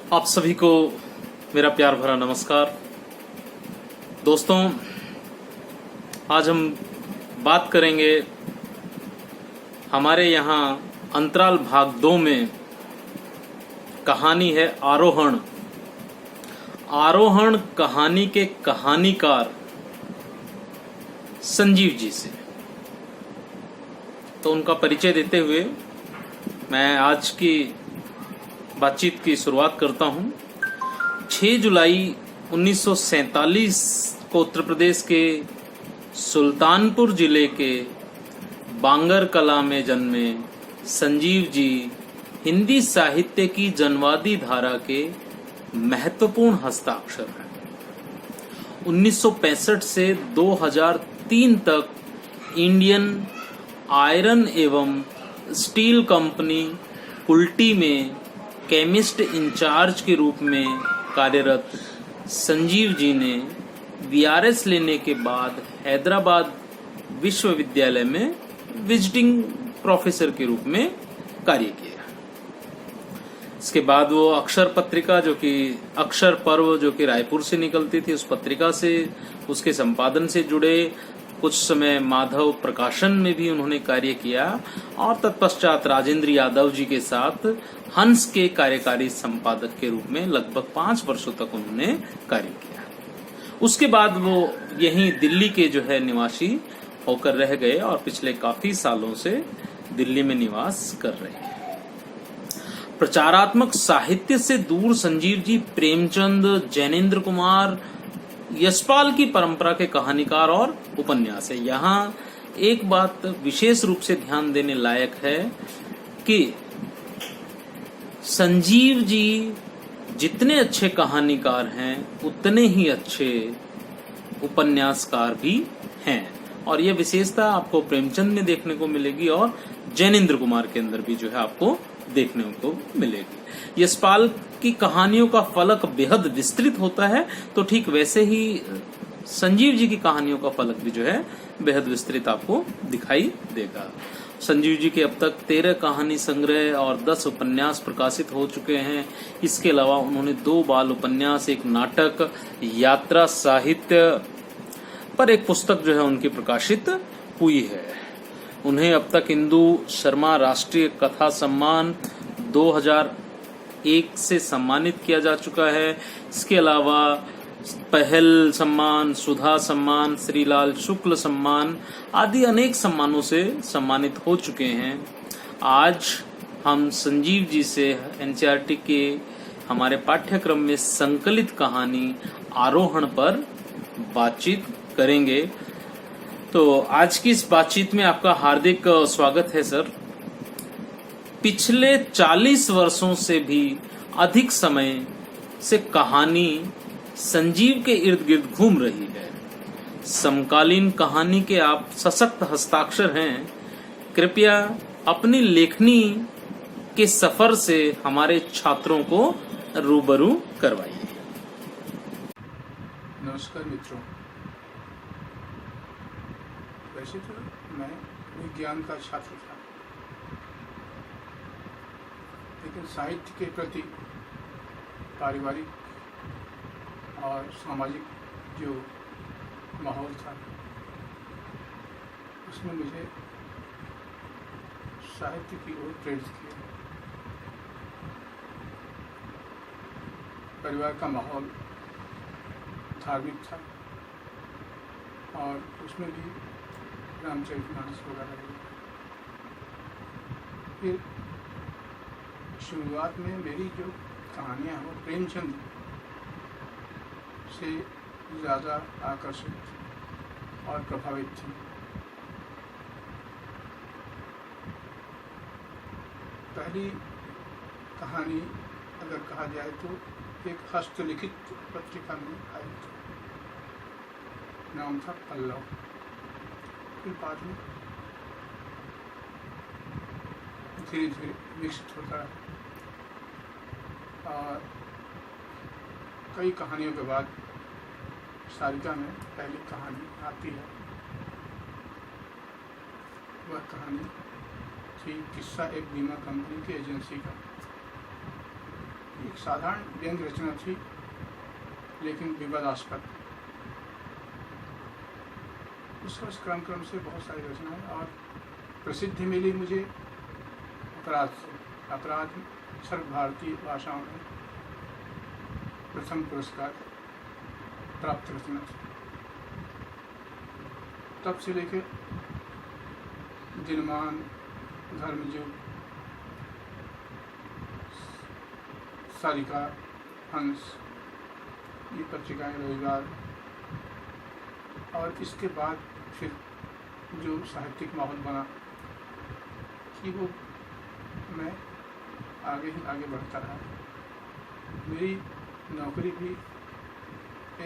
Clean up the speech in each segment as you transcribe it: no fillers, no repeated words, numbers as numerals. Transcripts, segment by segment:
आप सभी को मेरा प्यार भरा नमस्कार। दोस्तों, आज हम बात करेंगे हमारे यहाँ अंतराल भाग 2 में कहानी है आरोहण। आरोहण कहानी के कहानीकार संजीव जी से। तो उनका परिचय देते हुए मैं आज की बातचीत की शुरुआत करता हूं। 6 जुलाई 1947 को उत्तर प्रदेश के सुल्तानपुर जिले के बांगर कला में जन्मे संजीव जी हिंदी साहित्य की जनवादी धारा के महत्वपूर्ण हस्ताक्षर हैं। 1965 से 2003 तक इंडियन आयरन एवं स्टील कंपनी कुल्टी में केमिस्ट इंचार्ज के रूप में कार्यरत संजीव जी ने वीआरएस लेने के बाद हैदराबाद विश्वविद्यालय में विजिटिंग प्रोफेसर के रूप में कार्य किया। इसके बाद वो अक्षर पत्रिका जो कि अक्षर पर्व जो कि रायपुर से निकलती थी, उस पत्रिका से उसके संपादन से जुड़े। कुछ समय माधव प्रकाशन में भी उन्होंने कार्य किया और तत्पश्चात राजेंद्र यादव जी के साथ हंस के कार्यकारी संपादक के रूप में लगभग 5 वर्षों तक उन्होंने कार्य किया। उसके बाद वो यहीं दिल्ली के जो है निवासी होकर रह गए और पिछले काफी सालों से दिल्ली में निवास कर रहे हैं। प्रचारात्मक साहित्य से दूर संजीव जी प्रेमचंद, जैनेन्द्र कुमार, यशपाल की परंपरा के कहानीकार और उपन्यास है। यहाँ एक बात विशेष रूप से ध्यान देने लायक है कि संजीव जी जितने अच्छे कहानीकार हैं उतने ही अच्छे उपन्यासकार भी हैं, और यह विशेषता आपको प्रेमचंद में देखने को मिलेगी और जैनेन्द्र कुमार के अंदर भी जो है आपको देखने को मिलेगी। यशपाल की कहानियों का फलक बेहद विस्तृत होता है, तो ठीक वैसे ही संजीव जी की कहानियों का फलक भी जो है बेहद विस्तृत आपको दिखाई देगा। संजीव जी के अब तक 13 कहानी संग्रह और 10 उपन्यास प्रकाशित हो चुके हैं। इसके अलावा उन्होंने 2 बाल उपन्यास, एक नाटक, यात्रा साहित्य पर एक पुस्तक जो है उनकी प्रकाशित हुई है। उन्हें अब तक इंदु शर्मा राष्ट्रीय कथा सम्मान 2001 से सम्मानित किया जा चुका है। इसके अलावा पहल सम्मान, सुधा सम्मान, श्रीलाल शुक्ल सम्मान आदि अनेक सम्मानों से सम्मानित हो चुके हैं। आज हम संजीव जी से एनसीईआरटी के हमारे पाठ्यक्रम में संकलित कहानी आरोहण पर बातचीत करेंगे। तो आज की इस बातचीत में आपका हार्दिक स्वागत है सर। पिछले 40 वर्षों से भी अधिक समय से कहानी संजीव के इर्द गिर्द घूम रही है। समकालीन कहानी के आप सशक्त हस्ताक्षर हैं। कृपया अपनी लेखनी के सफर से हमारे छात्रों को रूबरू करवाइए। नमस्कार मित्रों। वैसे तो मैं विज्ञान का छात्र था, लेकिन साहित्य के प्रति पारिवारिक और सामाजिक जो माहौल था उसने मुझे साहित्य की ओर प्रेरित किया। परिवार का माहौल धार्मिक था और उसमें भी रामचरितमानस वगैरह। फिर शुरुआत में मेरी जो कहानियाँ वो प्रेमचंद से ज़्यादा आकर्षित और प्रभावित थी। पहली कहानी अगर कहा जाए तो एक हस्तलिखित पत्रिका में आई थी, नाम था पल्लव। फिर बाद में धीरे धीरे विकसित होता है और कई कहानियों के बाद सारिका में पहली कहानी आती है। वह कहानी थी किस्सा एक बीमा कंपनी की एजेंसी का। ये एक साधारण व्यंग्य रचना थी, लेकिन विवादास्पद। उस क्रम से बहुत सारी रचनाएं और प्रसिद्धि मिली मुझे अपराध से। अपराध सर्व भारतीय भाषाओं में प्रथम पुरस्कार प्राप्त रचना थी। तब से लेकर दिनमान, धर्मयुग, सारिका, हंस, ये पत्रिकाएं रोजगार, और इसके बाद फिर जो साहित्यिक माहौल बना कि वो मैं आगे ही आगे बढ़ता रहा। मेरी नौकरी भी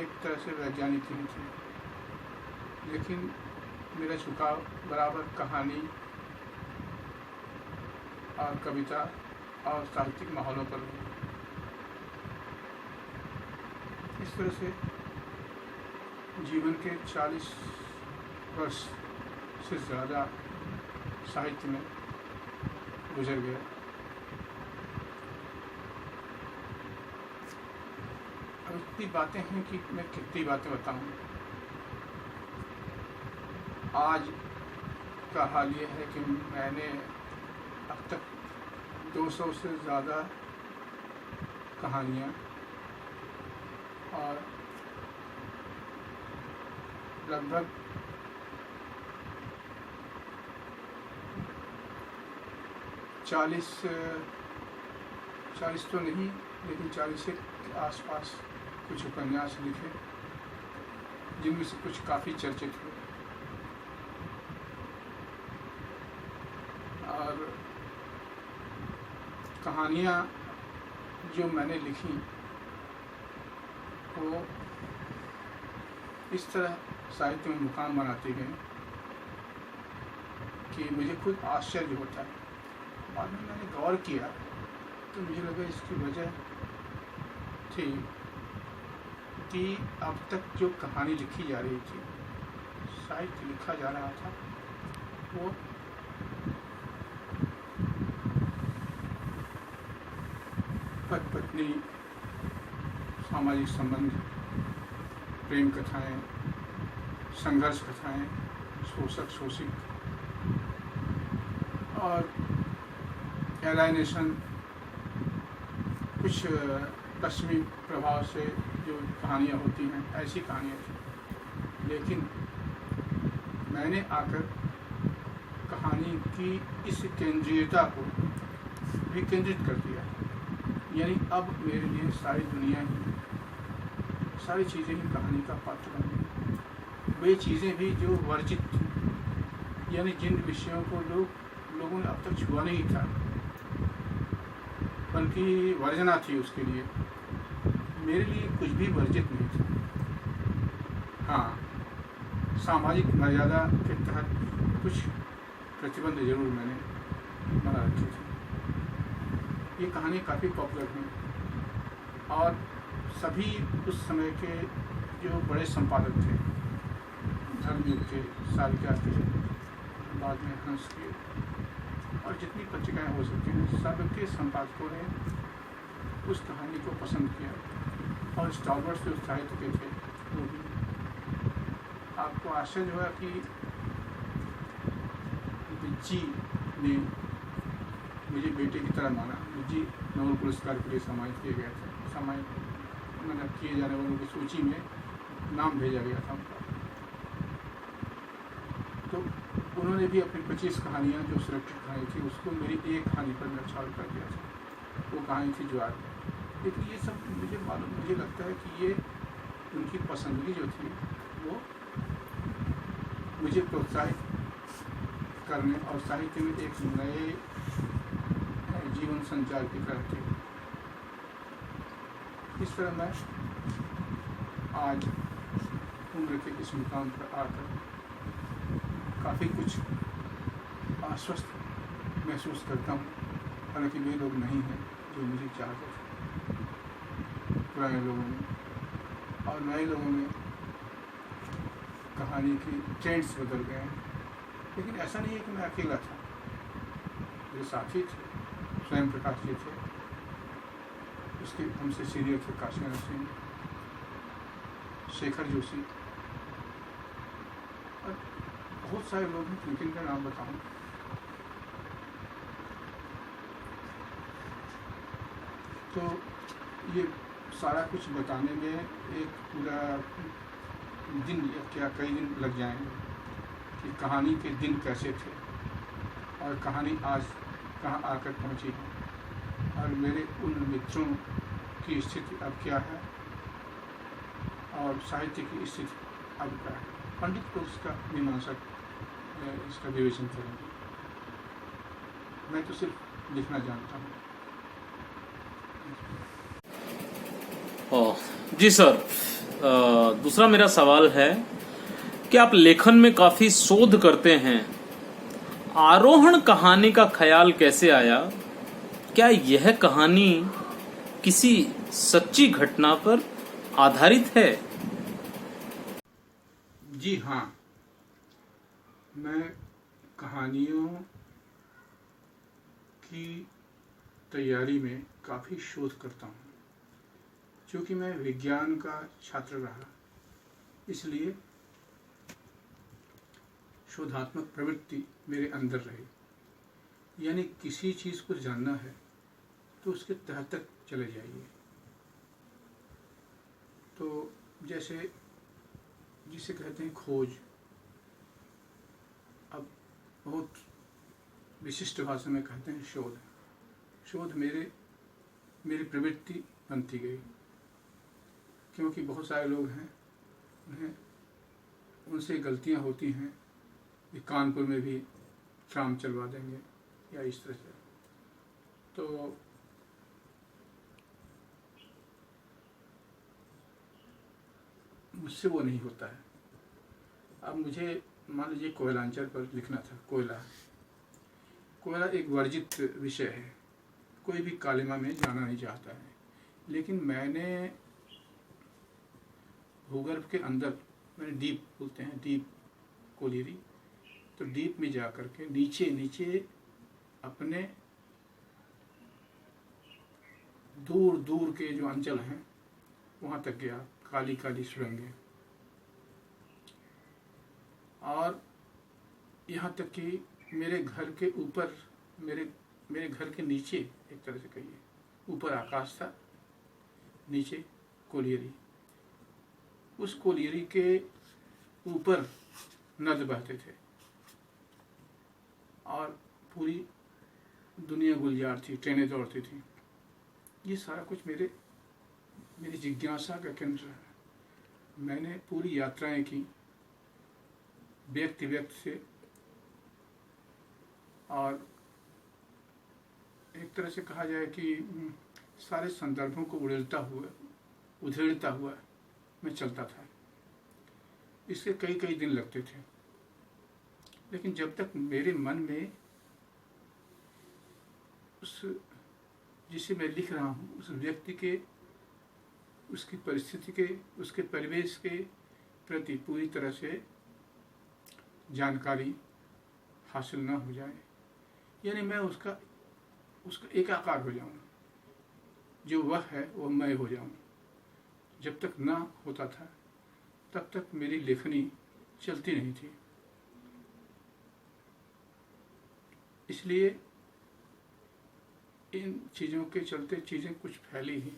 एक तरह से वैज्ञानिक ही थी, लेकिन मेरा झुकाव बराबर कहानी और कविता और साहित्यिक माहौलों पर भी। इस तरह से जीवन के 40 वर्ष से ज़्यादा साहित्य में गुजर गया। अब इतनी बातें हैं कि मैं कितनी बातें बताऊं। आज का हाल ये है कि मैंने अब तक 200 से ज़्यादा कहानियाँ और लगभग 40 तो नहीं, लेकिन 40 के आसपास कुछ उपन्यास लिखे, जिनमें से कुछ काफ़ी चर्चित हुए। और कहानियाँ जो मैंने लिखी वो इस तरह साहित्य में मुकाम बनाती गई कि मुझे खुद आश्चर्य होता है। बाद में मैंने गौर किया तो मुझे लगा इसकी वजह थी कि अब तक जो कहानी लिखी जा रही थी, साहित्य लिखा जा रहा था, वो पति पत्नी, सामाजिक संबंध, प्रेम कथाएं, संघर्ष कथाएं, शोषक शोषित और एलाइनेशन, कुछ पश्चिमी प्रभाव से जो कहानियाँ होती हैं, ऐसी कहानियाँ थी। लेकिन मैंने आकर कहानी की इस केंद्रीयता को विकेंद्रित कर दिया। यानी अब मेरे लिए सारी दुनिया ही, सारी चीज़ें ही कहानी का पात्र बन गई। वे चीज़ें भी जो वर्जित थी, यानी जिन विषयों को लोगों ने अब तक छुआ नहीं था, बल्कि वर्जना थी उसके लिए, मेरे लिए कुछ भी वर्जित नहीं था। हाँ, सामाजिक मर्यादा के तहत कुछ प्रतिबंध जरूर मैंने बना रखे थे। ये कहानी काफ़ी पॉपुलर हुई और सभी उस समय के जो बड़े संपादक थे, धर्मयुग के, सारिका के, बाद में हंस के, और जितनी पत्रिकाएं हो सकती हैं, सबके संपादकों ने उस कहानी को पसंद किया और स्टॉलवर्ड से उत्साहित के थे। वो भी आपको आश्चर्य हुआ कि बिज्जी ने मुझे बेटे की तरह माना। बिज्जी नोबेल पुरस्कार के लिए सम्मानित किए गए थे, मतलब किए जाने वालों की सूची में नाम भेजा गया था उनका। तो उन्होंने भी अपनी 25 कहानियाँ जो सिलेक्टेड कहानी थी, उसको मेरी एक कहानी पर निर्धारित कर दिया था। वो कहानी थी ज्वार। लेकिन ये सब मुझे लगता है कि ये उनकी पसंदगी जो थी वो मुझे प्रोत्साहित करने और साहित्य में एक नए जीवन संचार की तरह थी। इस तरह मैं आज उम्र के इस मुकाम पर आकर काफ़ी कुछ आश्वस्त महसूस करता हूँ। हालांकि वे लोग नहीं हैं जो मुझे चाहते थे, पुराने लोगों में और नए लोगों में कहानी की ट्रेंड्स बदल गए हैं। लेकिन ऐसा नहीं है कि मैं अकेला था, मेरे साथी थे, स्वयं प्रकाश जी थे, उसके हमसे सीनियर थे काशीनाथ सिंह, शेखर जोशी और बहुत सारे लोग हैं जिनके का नाम बताऊं। तो ये सारा कुछ बताने में एक पूरा दिन या क्या कई दिन लग जाएंगे कि कहानी के दिन कैसे थे और कहानी आज कहाँ आकर पहुँची है और मेरे उन मित्रों की स्थिति अब क्या है और साहित्य की स्थिति अब क्या है। पंडित को इसका मीमांसक इसका विवेचन करेंगे, मैं तो सिर्फ लिखना जानता हूँ। जी सर, दूसरा मेरा सवाल है कि आप लेखन में काफी शोध करते हैं, आरोहण कहानी का ख्याल कैसे आया? क्या यह कहानी किसी सच्ची घटना पर आधारित है? जी हाँ, मैं कहानियों की तैयारी में काफ़ी शोध करता हूँ। क्योंकि मैं विज्ञान का छात्र रहा, इसलिए शोधात्मक प्रवृत्ति मेरे अंदर रही। यानी किसी चीज़ को जानना है तो उसके तह तक चले जाइए। तो जैसे जिसे कहते हैं खोज, अब बहुत विशिष्ट भाषा में कहते हैं शोध। शोध मेरी प्रवृत्ति बनती गई, क्योंकि बहुत सारे लोग हैं उन्हें उनसे गलतियां होती हैं कि कानपुर में भी ट्राम चलवा देंगे या इस तरह से। तो मुझसे वो नहीं होता है। अब मुझे मान लीजिए कोयलांचल पर लिखना था। कोयला एक वर्जित विषय है, कोई भी कालिमा में जाना नहीं चाहता है। लेकिन मैंने भूगर्भ के अंदर, मैंने डीप बोलते हैं, डीप कोलियरी, तो डीप में जा कर के नीचे नीचे अपने दूर दूर के जो अंचल हैं वहाँ तक गया, काली काली सुरंगें, और यहाँ तक कि मेरे घर के ऊपर, मेरे घर के नीचे, एक तरह से कहिए, ऊपर आकाश था, नीचे कोलियरी। उस कोलियरी के ऊपर नद बहते थे और पूरी दुनिया गुलजार थी, ट्रेनें दौड़ती थी। ये सारा कुछ मेरी जिज्ञासा का केंद्र है। मैंने पूरी यात्राएं की व्यक्ति से, और एक तरह से कहा जाए कि सारे संदर्भों को उधेड़ता हुआ मैं चलता था। इसके कई कई दिन लगते थे, लेकिन जब तक मेरे मन में उस जिसे मैं लिख रहा हूँ उस व्यक्ति के, उसकी परिस्थिति के, उसके परिवेश के प्रति पूरी तरह से जानकारी हासिल न हो जाए, यानी मैं उसका एकाकार हो जाऊँ, जो वह है वो मैं हो जाऊँ, जब तक ना होता था तब तक मेरी लेखनी चलती नहीं थी। इसलिए इन चीज़ों के चलते चीज़ें कुछ फैली ही,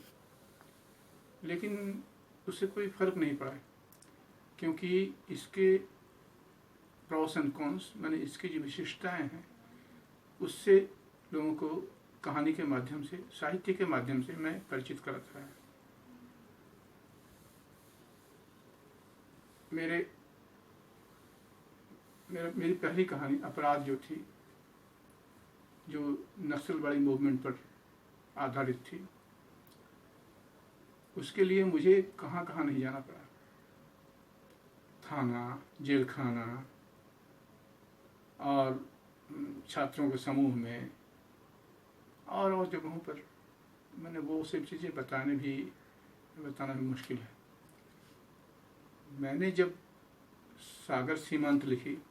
लेकिन उससे कोई फर्क नहीं पड़ा, क्योंकि इसके प्रॉस एंड कॉन्स, मैंने इसकी जो विशिष्टताएं हैं उससे लोगों को कहानी के माध्यम से, साहित्य के माध्यम से मैं परिचित कराता है। मेरी पहली कहानी अपराध जो थी, जो नक्सलवादी मूवमेंट पर आधारित थी, उसके लिए मुझे कहाँ कहाँ नहीं जाना पड़ा। थाना, जेल खाना और छात्रों के समूह में और जगहों पर मैंने वो सब चीज़ें बताना भी मुश्किल है। मैंने जब सागर सीमांत लिखी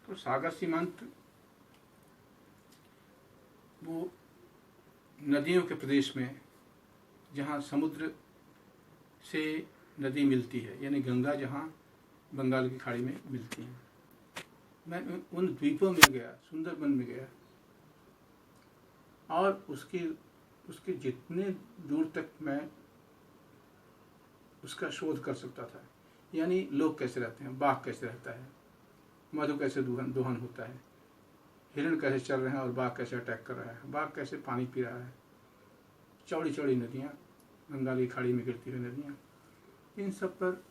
तो सागर सीमांत वो नदियों के प्रदेश में जहाँ समुद्र से नदी मिलती है, यानी गंगा जहाँ बंगाल की खाड़ी में मिलती है। मैं उन द्वीपों में गया, सुंदरबन में गया, और उसके जितने दूर तक मैं उसका शोध कर सकता था, यानी लोग कैसे रहते हैं, बाघ कैसे रहता है, मधु कैसे दोहन होता है, हिरण कैसे चल रहे हैं और बाघ कैसे अटैक कर रहा है, बाघ कैसे पानी पी रहा है, चौड़ी चौड़ी नदियाँ, बंगाल की खाड़ी में गिरती हुई नदियाँ, इन सब पर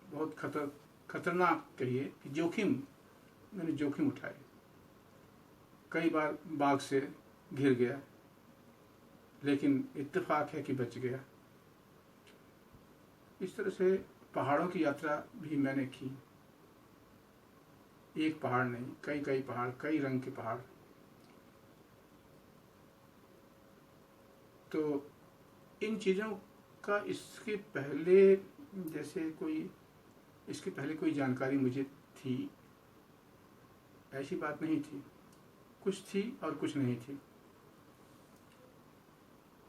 बहुत खतरनाक कहिए कि मैंने जोखिम उठाए। कई बार बाघ से घिर गया, लेकिन इत्तेफाक है कि बच गया। इस तरह से पहाड़ों की यात्रा भी मैंने की। एक पहाड़ नहीं, कई पहाड़, कई रंग के पहाड़। तो इन चीज़ों का इसके पहले कोई जानकारी मुझे थी, ऐसी बात नहीं थी। कुछ थी और कुछ नहीं थी।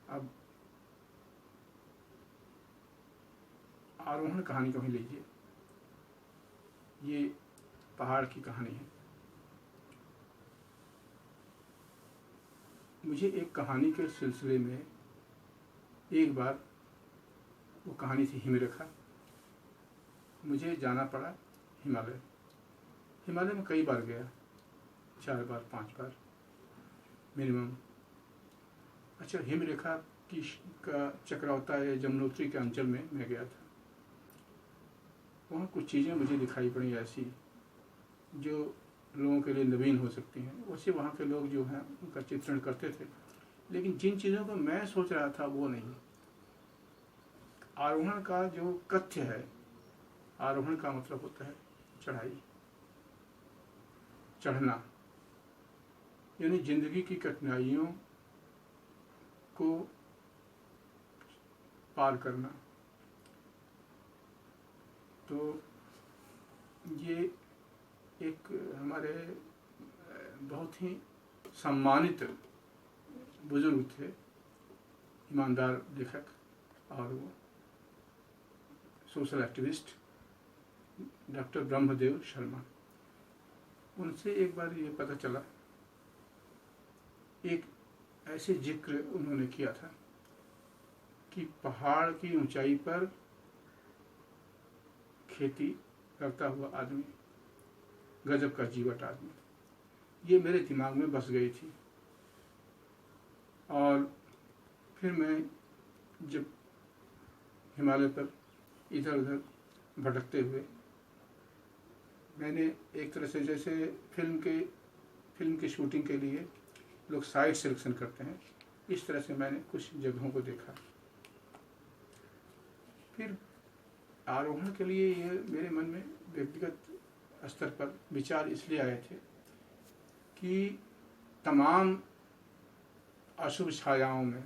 अब आरोहण कहानी को ही लीजिए, ये पहाड़ की कहानी है। मुझे एक कहानी के सिलसिले में एक बार, वो कहानी थी हिमरेखा, मुझे जाना पड़ा हिमालय। हिमालय में कई बार गया, 4 बार 5 बार मिनिमम। अच्छा, हिमरेखा का चक्रावता है यमुनोत्री के अंचल में मैं गया था। वहाँ कुछ चीज़ें मुझे दिखाई पड़ी ऐसी जो लोगों के लिए नवीन हो सकती हैं। वैसे वहाँ के लोग जो हैं उनका चित्रण करते थे, लेकिन जिन चीज़ों को मैं सोच रहा था वो नहीं। आरोहण का जो कथ्य है, आरोहण का मतलब होता है चढ़ाई, चढ़ना, यानी जिंदगी की कठिनाइयों को पार करना। तो ये एक हमारे बहुत ही सम्मानित बुजुर्ग थे, ईमानदार लेखक, और वो social activist doctor Brahmadev Sharma. उनसे एक बार ये पता चला, एक ऐसे जिक्र उन्होंने किया था कि पहाड़ की ऊंचाई पर खेती करता हुआ आदमी, गजब का जीवट आदमी। ये मेरे दिमाग में बस गई थी। और फिर मैं जब हिमालय पर इधर उधर भटकते हुए, मैंने एक तरह से जैसे फिल्म की शूटिंग के लिए लोग साइट सिलेक्शन करते हैं, इस तरह से मैंने कुछ जगहों को देखा। फिर आरोहण के लिए ये मेरे मन में व्यक्तिगत स्तर पर विचार इसलिए आए थे कि तमाम अशुभ छायाओं में,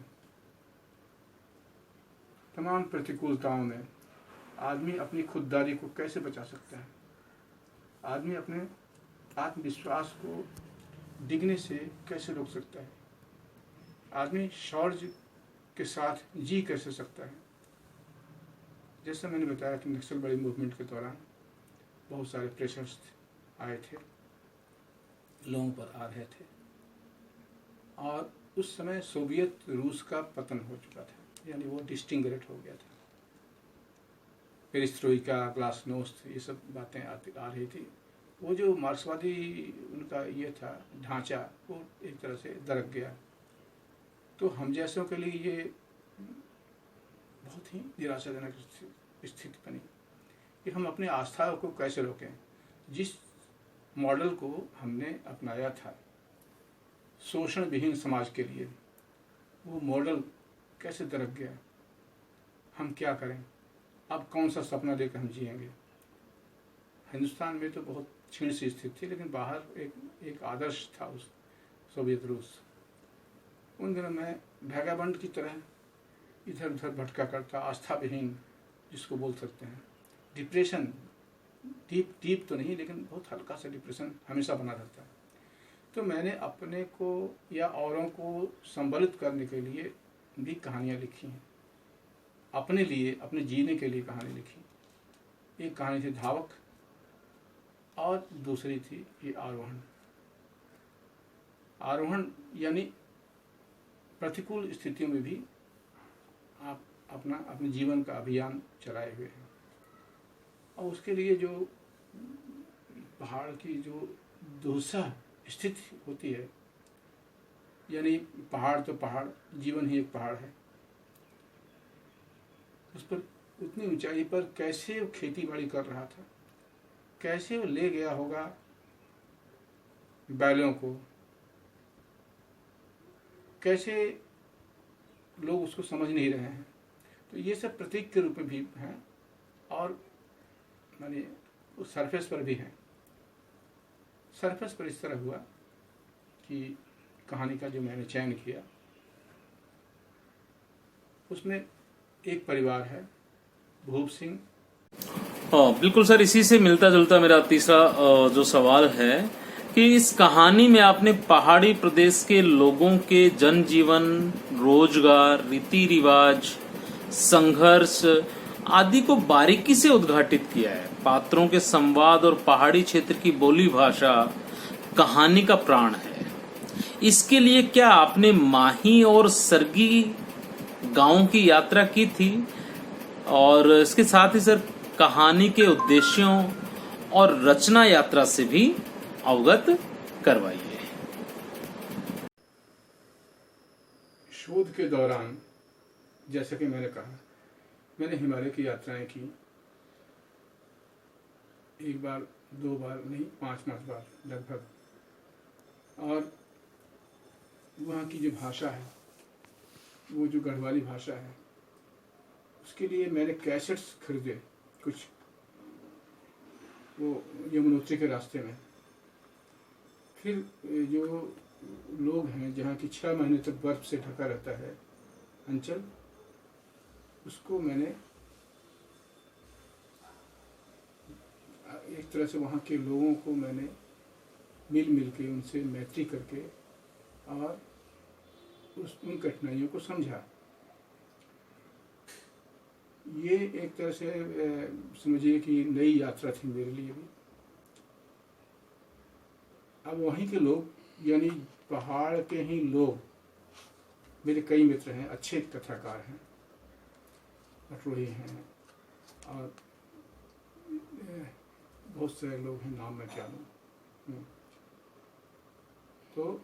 तमाम प्रतिकूलताओं में आदमी अपनी खुददारी को कैसे बचा सकता है, आदमी अपने आत्मविश्वास को डिगने से कैसे रोक सकता है, आदमी शौर्य के साथ जी कैसे सकता है। जैसा मैंने बताया कि नक्सल बड़ी मूवमेंट के दौरान बहुत सारे प्रेशर्स आए थे, लोगों पर आ रहे थे, और उस समय सोवियत रूस का पतन हो चुका था, यानी वो डिस्टिंग्रेट हो गया था। पेरिस्ट्रोइका, ग्लासनोस्ट, ये सब बातें आ रही थी। वो जो मार्क्सवादी उनका ये था ढांचा, वो एक तरह से दरक गया। तो हम जैसों के लिए ये बहुत ही निराशाजनक स्थिति बनी कि हम अपने आस्था को कैसे रोकें। जिस मॉडल को हमने अपनाया था शोषण विहीन समाज के लिए, वो मॉडल कैसे दरक गया। हम क्या करें, अब कौन सा सपना लेकर हम जिएंगे। हिंदुस्तान में तो बहुत क्षीण सी स्थिति थी, लेकिन बाहर एक आदर्श था उस सोवियत रूस। उन दिनों मैं भैगाबंड की तरह इधर उधर भटका करता, आस्था विहीन जिसको बोल सकते हैं। डिप्रेशन, डीप तो नहीं, लेकिन बहुत हल्का सा डिप्रेशन हमेशा बना रहता है। तो मैंने अपने को या औरों को संबलित करने के लिए भी कहानियाँ लिखी हैं, अपने लिए, अपने जीने के लिए कहानी लिखी। एक कहानी थी धावक और दूसरी थी ये आरोहण। आरोहण यानी प्रतिकूल स्थितियों में भी आप अपने जीवन का अभियान चलाए हुए हैं, और उसके लिए जो पहाड़ की जो दुस्सह स्थिति होती है, यानी पहाड़ तो पहाड़, जीवन ही एक पहाड़ है, उस पर उतनी ऊंचाई पर कैसे वो खेती बाड़ी कर रहा था, कैसे वो ले गया होगा बैलों को, कैसे लोग उसको समझ नहीं रहे हैं। तो ये सब प्रतीक के रूप में भी हैं और माने उस सरफेस पर भी हैं। सरफेस पर इस तरह हुआ कि कहानी का जो मैंने चयन किया उसमें एक परिवार है, भूप सिंह। हाँ बिल्कुल सर, इसी से मिलता जुलता मेरा तीसरा जो सवाल है कि इस कहानी में आपने पहाड़ी प्रदेश के लोगों के जनजीवन, रोजगार, रीति रिवाज, संघर्ष आदि को बारीकी से उद्घाटित किया है। पात्रों के संवाद और पहाड़ी क्षेत्र की बोली भाषा कहानी का प्राण है। इसके लिए क्या आपने माही और सरगी गांवों की यात्रा की थी? और इसके साथ ही सर कहानी के उद्देश्यों और रचना यात्रा से भी अवगत करवाइए। शोध के दौरान जैसा कि मैंने कहा, मैंने हिमालय की यात्राएं की, एक बार, दो बार नहीं, 5 बार लगभग। और वहाँ की जो भाषा है, वो जो गढ़वाली भाषा है, उसके लिए मैंने कैसेट्स खरीदे कुछ, वो यमुनोत्री के रास्ते में। फिर जो लोग हैं जहाँ की 6 महीने तक बर्फ से ढका रहता है अंचल, उसको मैंने एक तरह से वहाँ के लोगों को मैंने मिल के उनसे मैत्री करके और उन कठिनाइयों को समझा। ये एक तरह से समझिए कि नई यात्रा थी मेरे लिए भी। अब वहीं के लोग यानी पहाड़ के ही लोग, मेरे कई मित्र हैं, अच्छे कथाकार हैं, अटरोही हैं और बहुत सारे लोग हैं, नाम मैं क्या लूँ। तो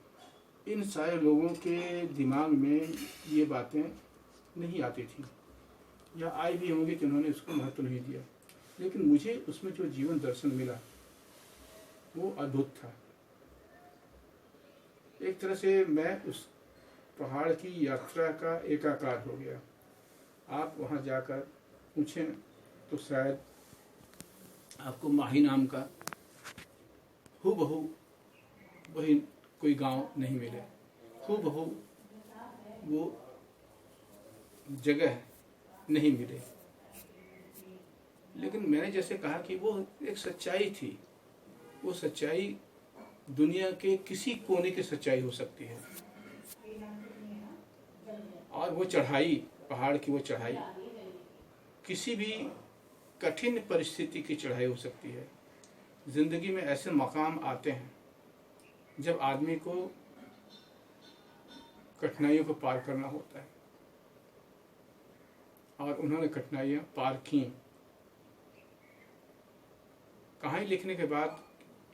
इन सारे लोगों के दिमाग में ये बातें नहीं आती थी, या आई भी होंगी कि उन्होंने उसको महत्व नहीं दिया, लेकिन मुझे उसमें जो जीवन दर्शन मिला वो अद्भुत था। एक तरह से मैं उस पहाड़ की यात्रा का एकाकार हो गया। आप वहाँ जाकर पूछें तो शायद आपको माही नाम का हूबहू वही कोई गांव नहीं मिले, हूबहू वो जगह नहीं मिले। लेकिन मैंने जैसे कहा कि वो एक सच्चाई थी, वो सच्चाई दुनिया के किसी कोने की सच्चाई हो सकती है। और वो चढ़ाई, पहाड़ की वो चढ़ाई किसी भी कठिन परिस्थिति की चढ़ाई हो सकती है। जिंदगी में ऐसे मकाम आते हैं जब आदमी को कठिनाइयों को पार करना होता है, और उन्होंने कठिनाइयाँ पार की। कहानी लिखने के बाद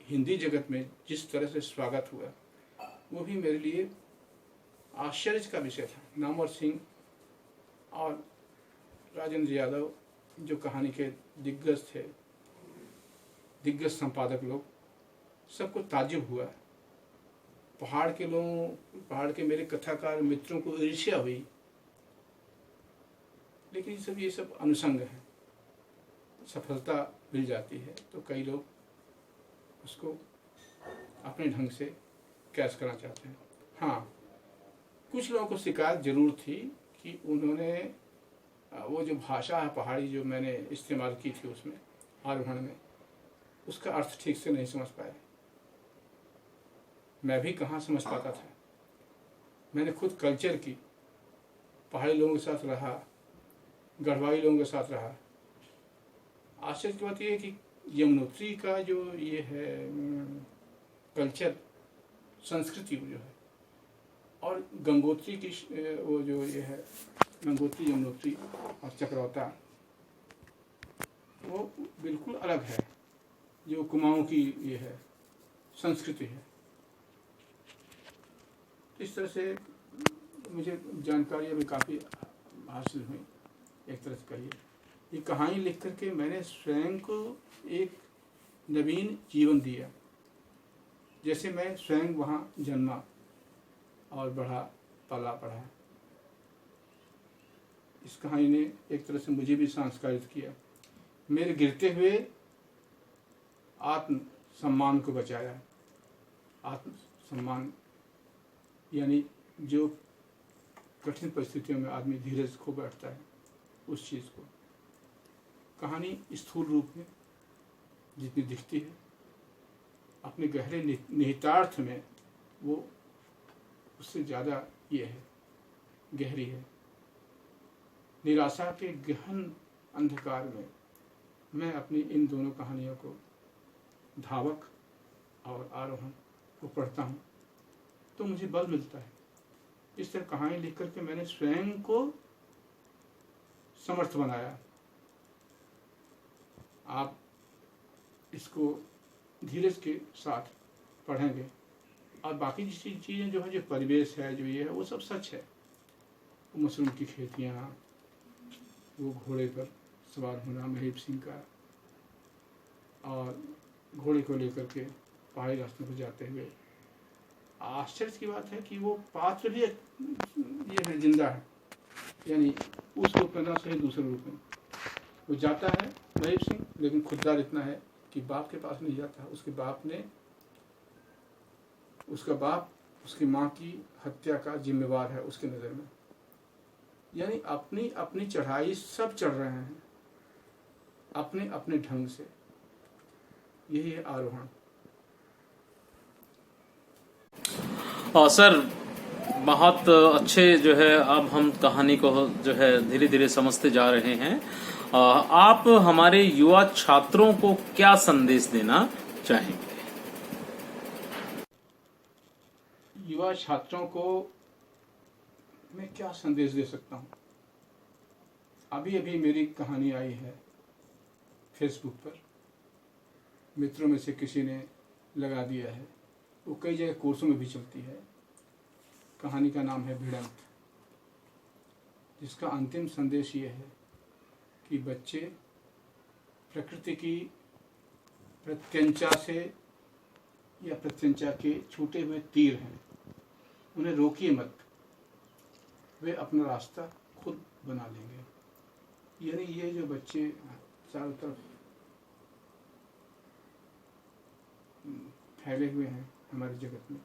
हिंदी जगत में जिस तरह से स्वागत हुआ, वो भी मेरे लिए आश्चर्य का विषय था। नामवर सिंह और राजेंद्र यादव जो कहानी के दिग्गज थे, दिग्गज संपादक लोग, सबको ताज्जुब हुआ। पहाड़ के लोगों, पहाड़ के मेरे कथाकार मित्रों को ईर्ष्या हुई। लेकिन ये सब अनुषंग है, सफलता मिल जाती है तो कई लोग उसको अपने ढंग से कैश करना चाहते हैं। हाँ, कुछ लोगों को शिकायत जरूर थी कि उन्होंने वो जो भाषा है पहाड़ी जो मैंने इस्तेमाल की थी उसमें आरोहण में, उसका अर्थ ठीक से नहीं समझ पाए। मैं भी कहाँ समझ पाता था। मैंने खुद कल्चर की पहाड़ी लोगों के साथ रहा, गढ़वाली लोगों के साथ रहा। आश्चर्य की बात यह है कि यमुनोत्री का जो ये है कल्चर, संस्कृति जो है, और गंगोत्री की वो जो ये है गंगोत्री, यमुनोत्री और चक्रौता, वो बिल्कुल अलग है। जो कुमाऊं की ये है संस्कृति है। इस तरह से मुझे जानकारी अभी काफ़ी हासिल हुई। एक तरह से कहिए, ये कहानी लिख करके मैंने स्वयं को एक नवीन जीवन दिया। जैसे मैं स्वयं वहाँ जन्मा और बढ़ा, पला पढ़ा। इस कहानी ने एक तरह से मुझे भी संस्कारित किया, मेरे गिरते हुए आत्म सम्मान को बचाया। आत्म सम्मान यानी जो कठिन परिस्थितियों में आदमी धीरज खो बैठता है, उस चीज़ को कहानी स्थूल रूप में जितनी दिखती है, अपने गहरे निहितार्थ में वो उससे ज़्यादा ये है, गहरी है। निराशा के गहन अंधकार में मैं अपनी इन दोनों कहानियों को, धावक और आरोहण को पढ़ता हूँ तो मुझे बल मिलता है। इस तरह कहानी लिख करके मैंने स्वयं को समर्थ बनाया। आप इसको धीरज के साथ पढ़ेंगे और बाकी चीज़ें जो है, जो परिवेश है, जो ये है, वो सब सच है। वो मशरूम की खेतियाँ, वो घोड़े पर सवार होना महेप सिंह का, और घोड़े को लेकर के पहाड़ी रास्ते पर जाते हुए, आश्चर्य की बात है कि वो पात्र भी ये है, जिंदा है, यानी उस रूप में ना सही दूसरे रूप में वो जाता है महेप सिंह, लेकिन खुददार इतना है कि बाप के पास नहीं जाता। उसका बाप उसकी माँ की हत्या का जिम्मेवार है उसके नज़र में। यानी अपनी अपनी चढ़ाई सब चढ़ रहे हैं अपने अपने ढंग से। यही है आरोहण। सर, बहुत अच्छे जो है, अब हम कहानी को जो है धीरे धीरे समझते जा रहे हैं। आप हमारे युवा छात्रों को क्या संदेश देना चाहेंगे? युवा छात्रों को मैं क्या संदेश दे सकता हूँ? अभी अभी मेरी कहानी आई है फेसबुक पर, मित्रों में से किसी ने लगा दिया है। वो कई जगह कोर्सों में भी चलती है। कहानी का नाम है भिड़ंत, जिसका अंतिम संदेश ये है कि बच्चे प्रकृति की प्रत्यंचा से या प्रत्यंचा के छूटे हुए तीर हैं, उन्हें रोकिए मत, वे अपना रास्ता खुद बना लेंगे। यानी ये जो बच्चे चारों तरफ फैले हुए हैं हमारे जगत में,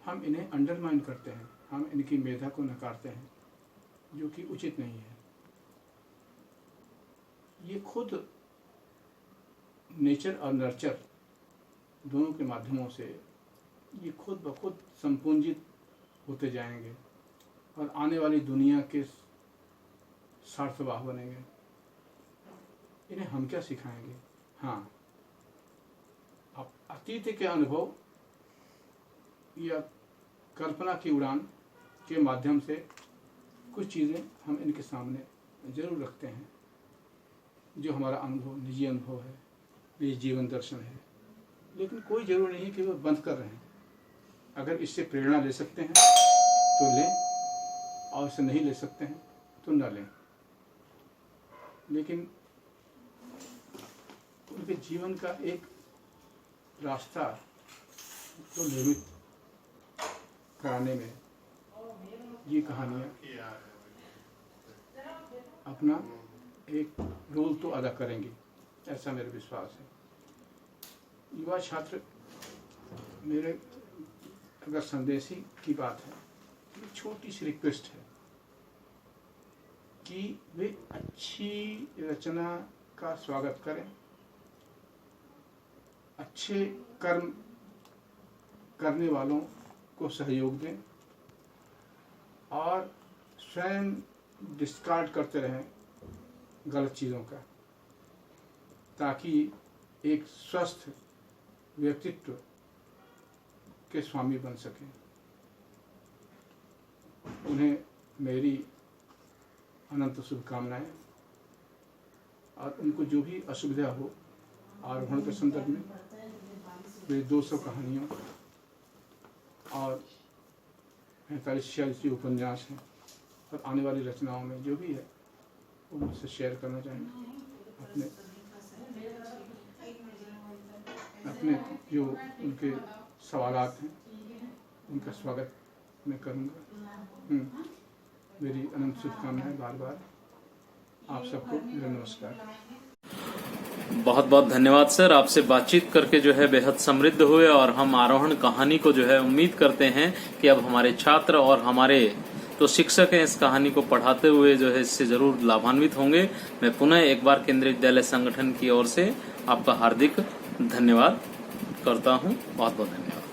हम इन्हें अंडरमाइन करते हैं, हम इनकी मेधा को नकारते हैं, जो कि उचित नहीं है। ये खुद नेचर और नर्चर दोनों के माध्यमों से ये खुद ब खुद संपुंजित होते जाएंगे और आने वाली दुनिया के सार्थवाह बनेंगे। इन्हें हम क्या सिखाएंगे? हाँ, अब अतीत के अनुभव या कल्पना की उड़ान के माध्यम से कुछ चीज़ें हम इनके सामने जरूर रखते हैं, जो हमारा अनुभव, निजी अनुभव है, निजी जीवन दर्शन है। लेकिन कोई ज़रूरी नहीं कि वो बंद कर रहे हैं। अगर इससे प्रेरणा ले सकते हैं तो लें, और इसे नहीं ले सकते हैं तो न लें। लेकिन उनके जीवन का एक रास्ता तो निर्मित कराने में ये कहानियाँ अपना एक रोल तो अदा करेंगी, ऐसा मेरा विश्वास है। युवा छात्र, मेरे अगर संदेश ही की बात है, तो छोटी सी रिक्वेस्ट है कि वे अच्छी रचना का स्वागत करें, अच्छे कर्म करने वालों को सहयोग दें और स्वयं डिस्कार्ड करते रहें गलत चीज़ों का, ताकि एक स्वस्थ व्यक्तित्व के स्वामी बन सकें। उन्हें मेरी अनंत शुभकामनाएं, और उनको जो भी असुविधा हो आरोहण के संदर्भ में, मेरी 200 कहानियों और 45-46 जो उपन्यास हैं और आने वाली रचनाओं में जो भी है वो मुझसे शेयर करना चाहेंगे। अपने जो उनके सवालात हैं उनका स्वागत मैं करूँगा। मेरी अनंत शुभकामनाएं। बार बार आप सबको मेरा नमस्कार। बहुत बहुत धन्यवाद सर, आपसे बातचीत करके जो है बेहद समृद्ध हुए, और हम आरोहण कहानी को जो है उम्मीद करते हैं कि अब हमारे छात्र और हमारे तो शिक्षक हैं इस कहानी को पढ़ाते हुए जो है इससे जरूर लाभान्वित होंगे। मैं पुनः एक बार केंद्रीय विद्यालय संगठन की ओर से आपका हार्दिक धन्यवाद करता हूं। बहुत बहुत धन्यवाद।